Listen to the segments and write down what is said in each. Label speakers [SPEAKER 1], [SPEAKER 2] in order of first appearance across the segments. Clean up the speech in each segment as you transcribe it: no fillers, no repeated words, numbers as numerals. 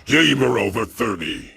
[SPEAKER 1] Gamer over 30.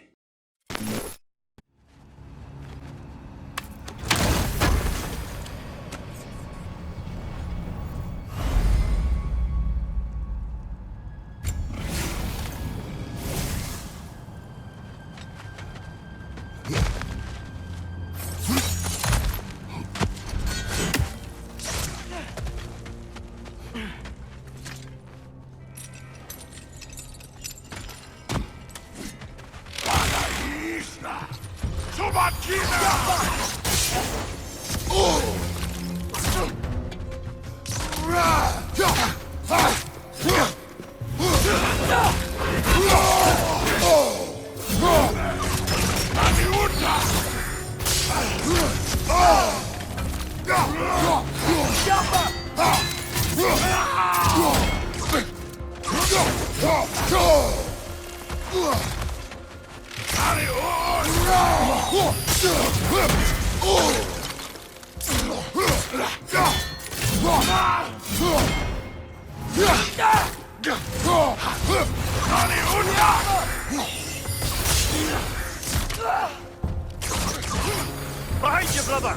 [SPEAKER 2] Behind you, brother!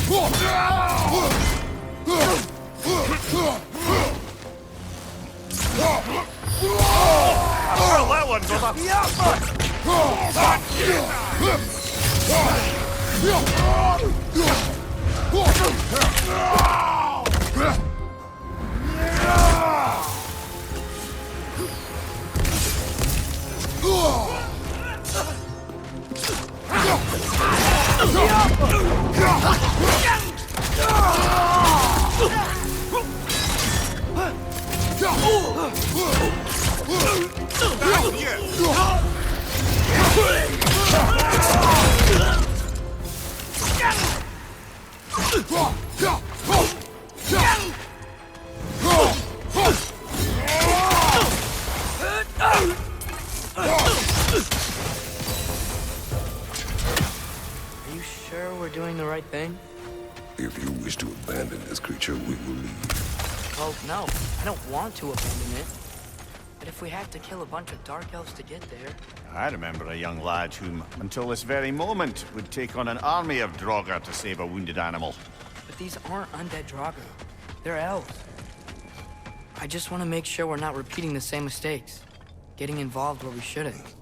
[SPEAKER 2] Well, that one,
[SPEAKER 3] Are you sure we're doing the right thing?
[SPEAKER 1] If you wish to abandon this creature, we will leave.
[SPEAKER 3] Oh, no. I don't want to abandon it. But if we have to kill a bunch of Dark Elves to get there...
[SPEAKER 2] I remember a young lad whom, until this very moment, would take on an army of Draugr to save a wounded animal.
[SPEAKER 3] But these aren't undead Draugr. They're elves. I just want to make sure we're not repeating the same mistakes. Getting involved where we shouldn't.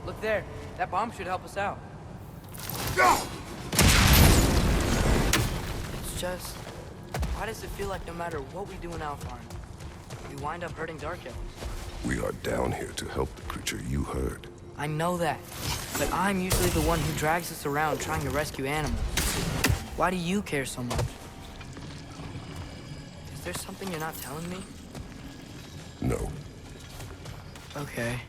[SPEAKER 3] Look there. That bomb should help us out. It's just... why does it feel like no matter what we do in Alpharn, we wind up hurting Dark Elves?
[SPEAKER 1] We are down here to help the creature you heard.
[SPEAKER 3] I know that, but I'm usually the one who drags us around trying to rescue animals. Why do you care so much? Is there something you're not telling me?
[SPEAKER 1] No.
[SPEAKER 3] Okay.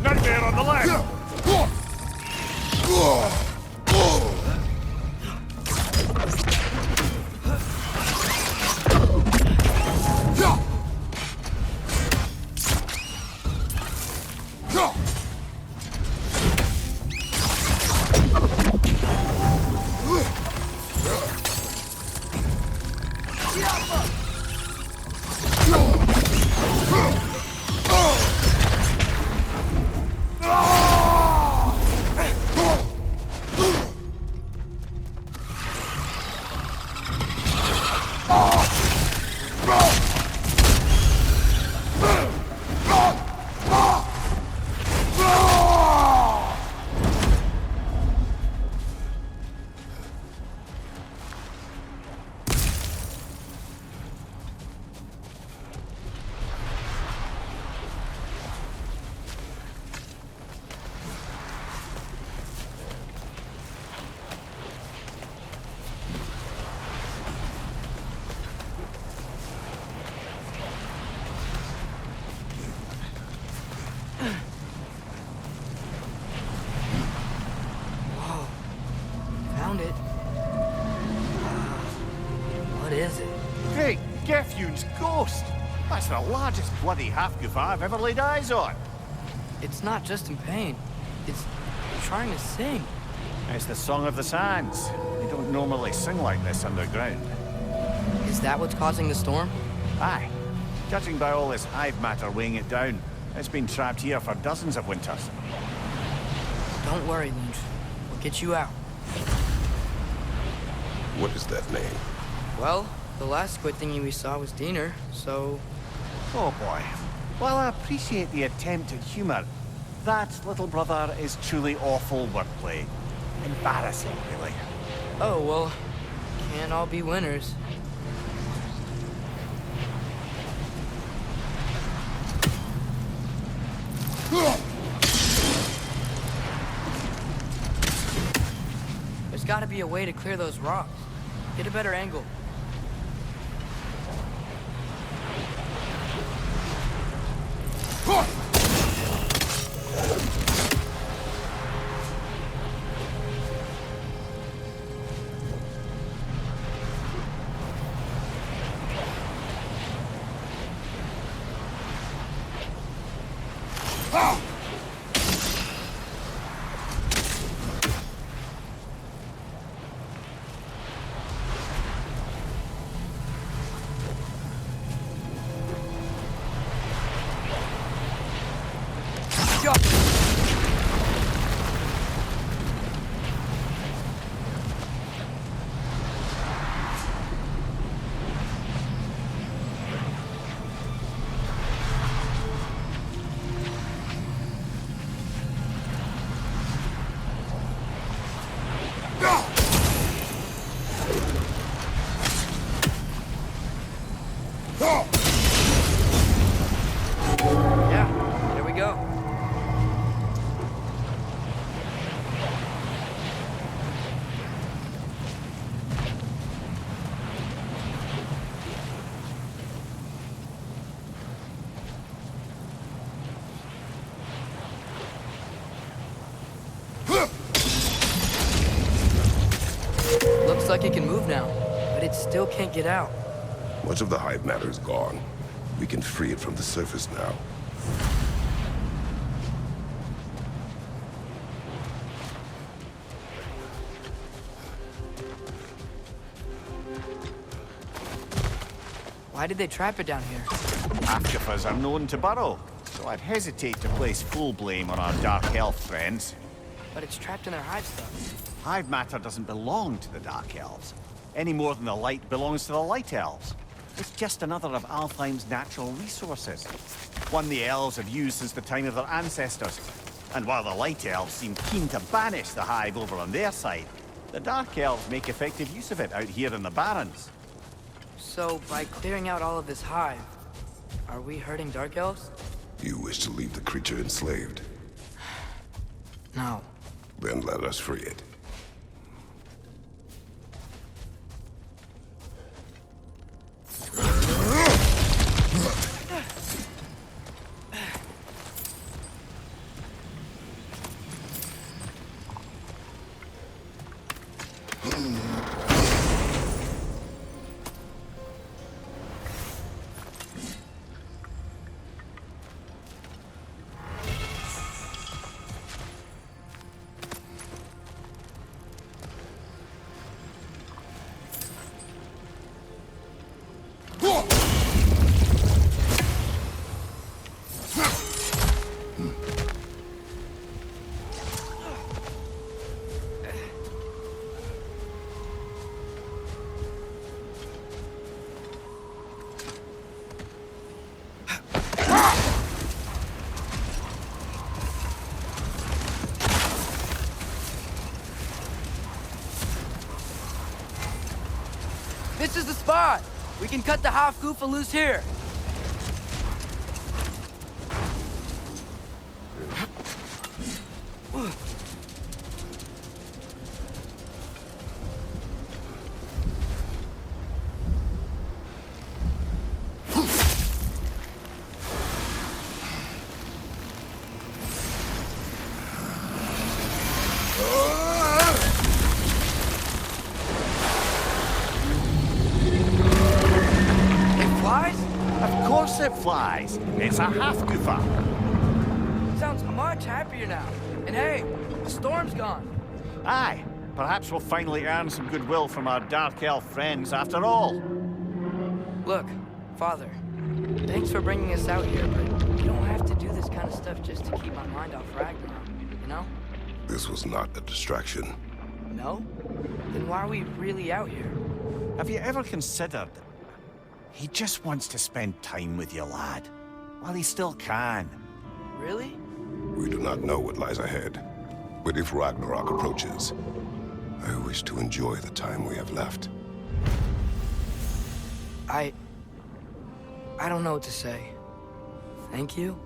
[SPEAKER 2] Nightmare on the left!
[SPEAKER 3] Found it. What is it?
[SPEAKER 2] Great Geffune's ghost! That's the largest bloody half-goof I've ever laid eyes on.
[SPEAKER 3] It's not just in pain. It's trying to sing.
[SPEAKER 2] It's the Song of the Sands. They don't normally sing like this underground.
[SPEAKER 3] Is that what's causing the storm?
[SPEAKER 2] Aye. Judging by all this hive matter weighing it down, it's been trapped here for dozens of winters.
[SPEAKER 3] Don't worry, Lynch. We'll get you out.
[SPEAKER 1] What is that name?
[SPEAKER 3] Well, the last squid thingy we saw was Diener, so...
[SPEAKER 2] Oh boy. While I appreciate the attempt at humor, that, little brother, is truly awful wordplay. Embarrassing, really.
[SPEAKER 3] Oh, well, can't all be winners. There's gotta be a way to clear those rocks. Get a better angle. Yeah, there we go. Looks like it can move now, but it still can't get out.
[SPEAKER 1] Much of the hive matter is gone. We can free it from the surface now.
[SPEAKER 3] Why did they trap it down here?
[SPEAKER 2] Half-goofers are known to burrow, so I'd hesitate to place full blame on our dark elf friends.
[SPEAKER 3] But it's trapped in their hive stuff.
[SPEAKER 2] Hive matter doesn't belong to the Dark Elves, any more than the light belongs to the Light Elves. It's just another of Alfheim's natural resources. One the elves have used since the time of their ancestors. And while the light elves seem keen to banish the hive over on their side, the dark elves make effective use of it out here in the Barrens.
[SPEAKER 3] So, by clearing out all of this hive, are we hurting dark elves?
[SPEAKER 1] You wish to leave the creature enslaved?
[SPEAKER 3] No.
[SPEAKER 1] Then let us free it.
[SPEAKER 3] This is the spot! We can cut the half goofa loose here!
[SPEAKER 2] It flies. It's a half goofa.
[SPEAKER 3] Sounds much happier now. And hey, the storm's gone.
[SPEAKER 2] Aye, perhaps we'll finally earn some goodwill from our dark elf friends after all.
[SPEAKER 3] Look, Father, thanks for bringing us out here, but you don't have to do this kind of stuff just to keep my mind off Ragnarok, you know?
[SPEAKER 1] This was not a distraction.
[SPEAKER 3] No? Then why are we really out here?
[SPEAKER 2] Have you ever considered he just wants to spend time with you, lad, while he still can?
[SPEAKER 3] Really?
[SPEAKER 1] We do not know what lies ahead. But if Ragnarok approaches, I wish to enjoy the time we have left.
[SPEAKER 3] I don't know what to say. Thank you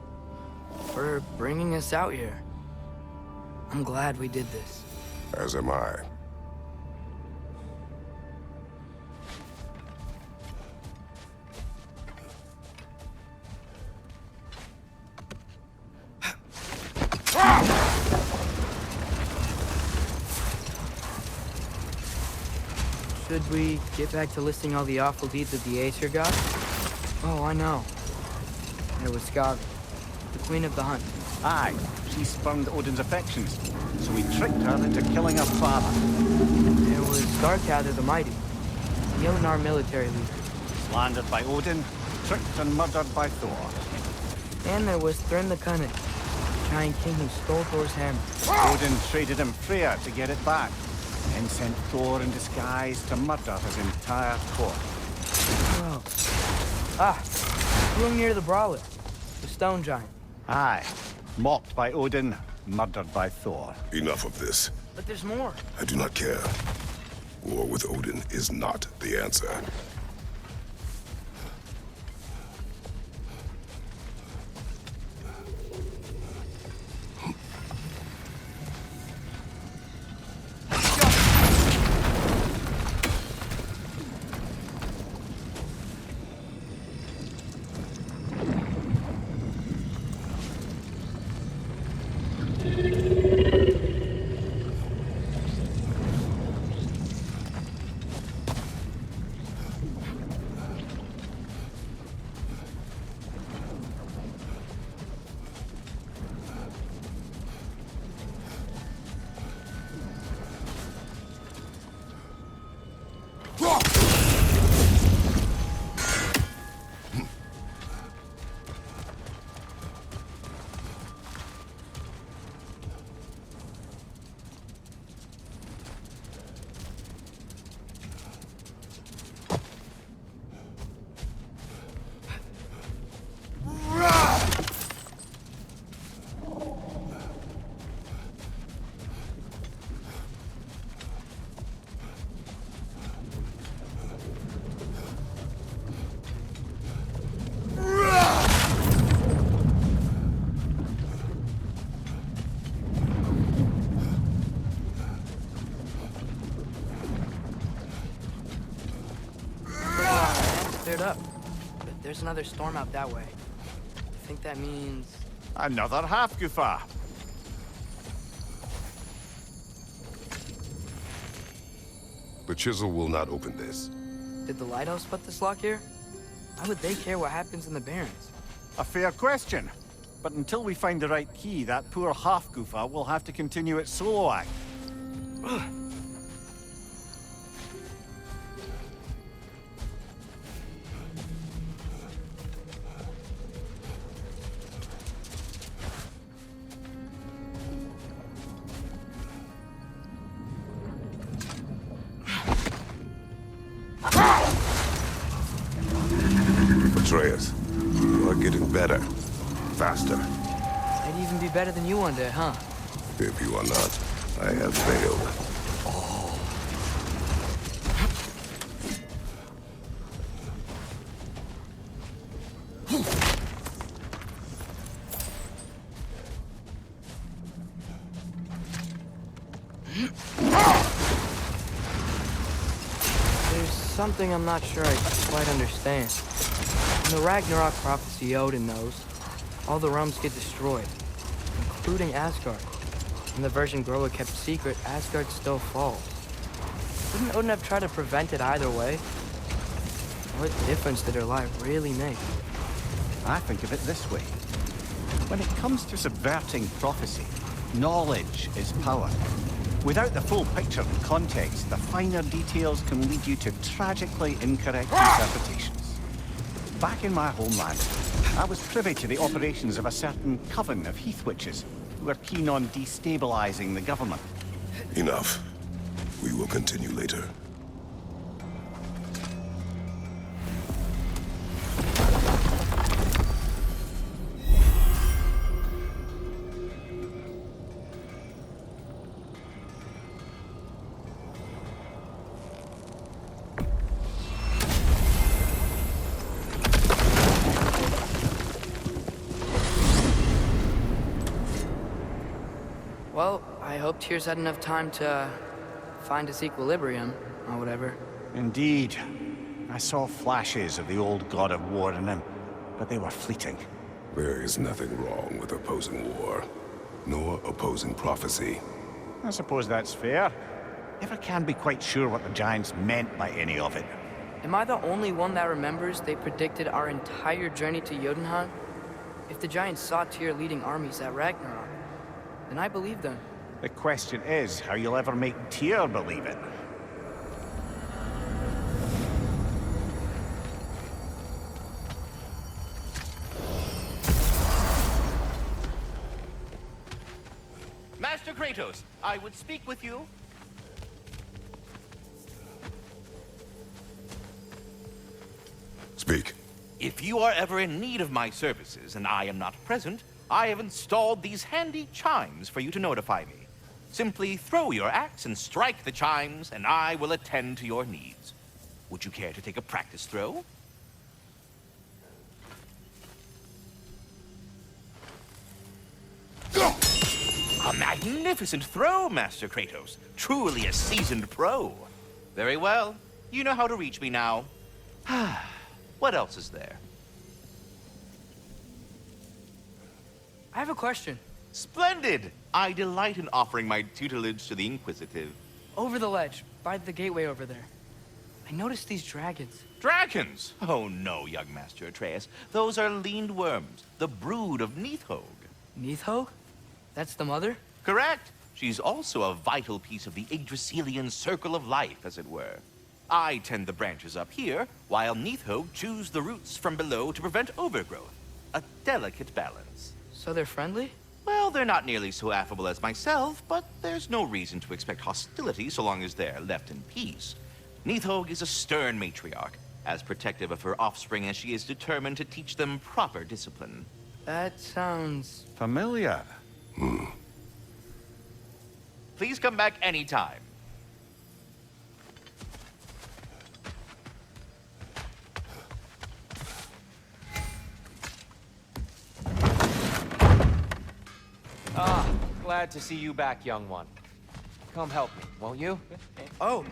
[SPEAKER 3] for bringing us out here. I'm glad we did this.
[SPEAKER 1] As am I.
[SPEAKER 3] Should we get back to listing all the awful deeds of the Aesir god? Oh, I know. There was Skavi, the queen of the hunt.
[SPEAKER 2] Aye, she spurned Odin's affections, so we tricked her into killing her father.
[SPEAKER 3] There was Starkather the Mighty, the Jotunar military leader.
[SPEAKER 2] Slandered by Odin, tricked and murdered by Thor.
[SPEAKER 3] And there was Thrym the Cunning, the giant king who stole Thor's hammer.
[SPEAKER 2] Odin traded him Freya to get it back, and sent Thor in disguise to murder his entire court.
[SPEAKER 3] Oh. Ah, Hrungnir the Brawler, the stone giant.
[SPEAKER 2] Aye, mocked by Odin, murdered by Thor.
[SPEAKER 1] Enough of this.
[SPEAKER 3] But there's more.
[SPEAKER 1] I do not care. War with Odin is not the answer.
[SPEAKER 3] there's another storm out that way. I think that means...
[SPEAKER 2] Another half-goofa.
[SPEAKER 1] The chisel will not open this.
[SPEAKER 3] Did the lighthouse put this lock here? Why would they care what happens in the Barrens?
[SPEAKER 2] A fair question. But until we find the right key, that poor half-goofa will have to continue its solo act.
[SPEAKER 1] Atreus, you are getting better. Faster.
[SPEAKER 3] I'd even be better than you one day, huh?
[SPEAKER 1] If you are not, I have failed.
[SPEAKER 3] There's something I'm not sure I quite understand. In the Ragnarok prophecy Odin knows, all the realms get destroyed, including Asgard. In the version Groa kept secret, Asgard still falls. Wouldn't Odin have tried to prevent it either way? What difference did her lie really make?
[SPEAKER 2] I think of it this way. When it comes to subverting prophecy, knowledge is power. Without the full picture and context, the finer details can lead you to tragically incorrect interpretations. Back in my homeland, I was privy to the operations of a certain coven of heath witches who were keen on destabilizing the government.
[SPEAKER 1] Enough. We will continue later.
[SPEAKER 3] Well, I hope Tyr's had enough time to find his equilibrium, or whatever.
[SPEAKER 2] Indeed. I saw flashes of the old god of war in him, but they were fleeting.
[SPEAKER 1] There is nothing wrong with opposing war, nor opposing prophecy.
[SPEAKER 2] I suppose that's fair. Never can be quite sure what the Giants meant by any of it.
[SPEAKER 3] Am I the only one that remembers they predicted our entire journey to Jotunheim? If the Giants saw Tyr leading armies at Ragnarok, then I believe them.
[SPEAKER 2] The question is how you'll ever make Tyr believe it.
[SPEAKER 4] Master Kratos, I would speak with you.
[SPEAKER 1] Speak.
[SPEAKER 4] If you are ever in need of my services and I am not present, I have installed these handy chimes for you to notify me. Simply throw your axe and strike the chimes, and I will attend to your needs. Would you care to take a practice throw? A magnificent throw, Master Kratos. Truly a seasoned pro. Very well. You know how to reach me now. What else is there?
[SPEAKER 3] I have a question.
[SPEAKER 4] Splendid! I delight in offering my tutelage to the inquisitive.
[SPEAKER 3] Over the ledge, by the gateway over there. I noticed these dragons.
[SPEAKER 4] Dragons? Oh no, young Master Atreus. Those are leaned worms, the brood of Nidhogg.
[SPEAKER 3] Nidhogg? That's the mother?
[SPEAKER 4] Correct. She's also a vital piece of the Yggdrasilian circle of life, as it were. I tend the branches up here, while Nidhogg chews the roots from below to prevent overgrowth. A delicate balance.
[SPEAKER 3] So they're friendly?
[SPEAKER 4] Well, they're not nearly so affable as myself, but there's no reason to expect hostility so long as they're left in peace. Nidhogg is a stern matriarch, as protective of her offspring as she is determined to teach them proper discipline.
[SPEAKER 3] That sounds...
[SPEAKER 2] Familiar.
[SPEAKER 4] Please come back anytime.
[SPEAKER 5] Glad to see you back, young one. Come help me, won't you?
[SPEAKER 3] Oh,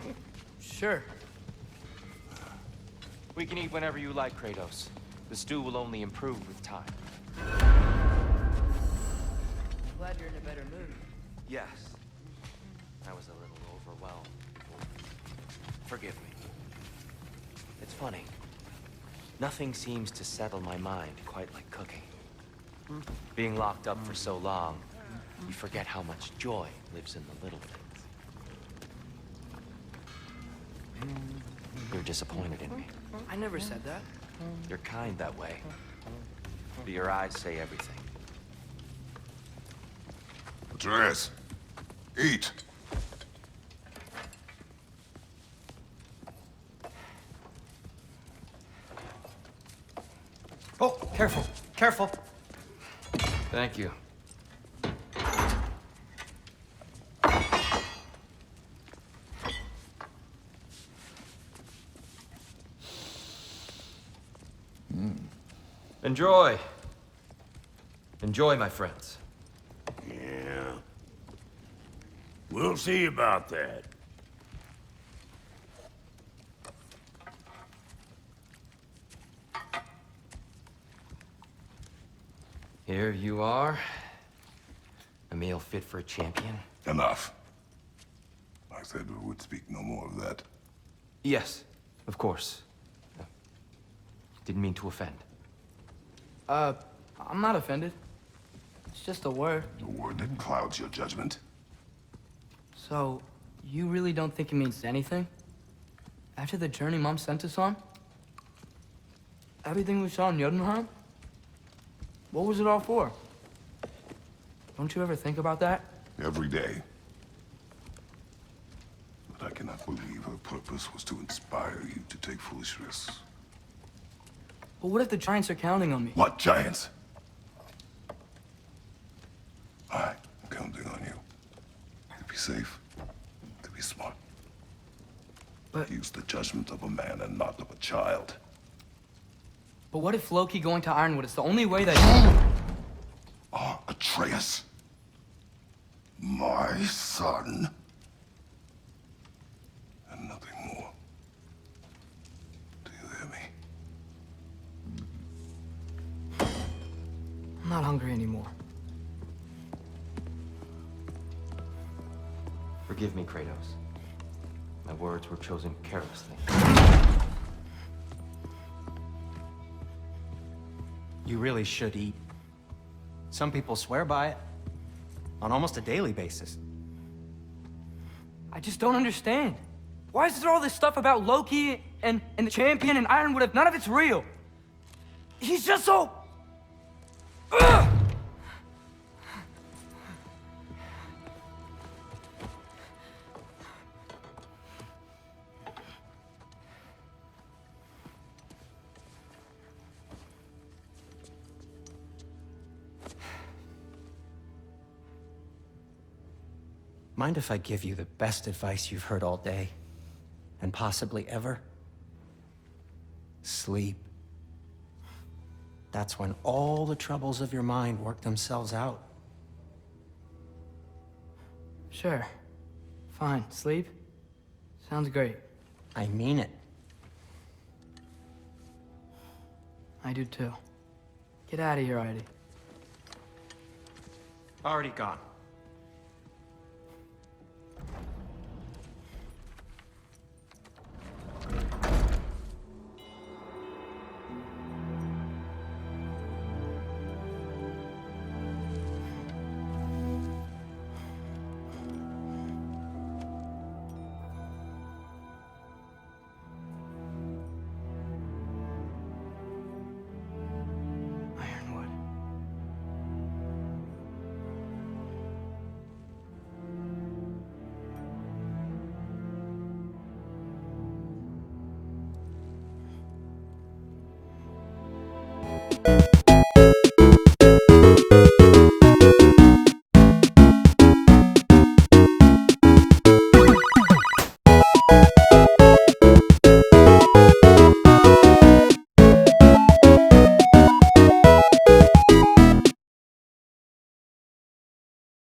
[SPEAKER 3] sure.
[SPEAKER 5] We can eat whenever you like, Kratos. The stew will only improve with time.
[SPEAKER 3] Glad you're in a better mood.
[SPEAKER 5] Yes. I was a little overwhelmed. Forgive me. It's funny. Nothing seems to settle my mind quite like cooking. Being locked up for so long, you forget how much joy lives in the little things. You're disappointed in me.
[SPEAKER 3] I never said that.
[SPEAKER 5] You're kind that way. But your eyes say everything.
[SPEAKER 1] Atreus, eat.
[SPEAKER 6] Oh, careful, careful.
[SPEAKER 5] Thank you. Enjoy. Enjoy, my friends.
[SPEAKER 7] Yeah. We'll see about that.
[SPEAKER 5] Here you are. A meal fit for a champion.
[SPEAKER 1] Enough. I said we would speak no more of that.
[SPEAKER 5] Yes, of course. Didn't mean to offend.
[SPEAKER 3] I'm not offended. It's just a word.
[SPEAKER 1] The word that clouds your judgment.
[SPEAKER 3] So, you really don't think it means anything? After the journey Mom sent us on? Everything we saw in Jotunheim? What was it all for? Don't you ever think about that?
[SPEAKER 1] Every day. But I cannot believe her purpose was to inspire you to take foolish risks.
[SPEAKER 3] But what if the Giants are counting on me?
[SPEAKER 1] What giants? I'm counting on you. To be safe. To be smart.
[SPEAKER 3] But-
[SPEAKER 1] Use the judgment of a man and not of a child.
[SPEAKER 3] But what if Loki going to Ironwood is the only way that
[SPEAKER 1] Atreus. My son. And nothing more. Do you hear me?
[SPEAKER 3] I'm not hungry anymore.
[SPEAKER 5] Forgive me, Kratos. My words were chosen carelessly.
[SPEAKER 6] You really should eat. Some people swear by it. On almost a daily basis.
[SPEAKER 3] I just don't understand. Why is there all this stuff about Loki and the champion and Ironwood if none of it's real? He's just so... Ugh!
[SPEAKER 6] Mind if I give you the best advice you've heard all day? And possibly ever? Sleep. That's when all the troubles of your mind work themselves out.
[SPEAKER 3] Sure. Fine. Sleep? Sounds great.
[SPEAKER 6] I mean it.
[SPEAKER 3] I do too. Get out of here already.
[SPEAKER 6] Already gone.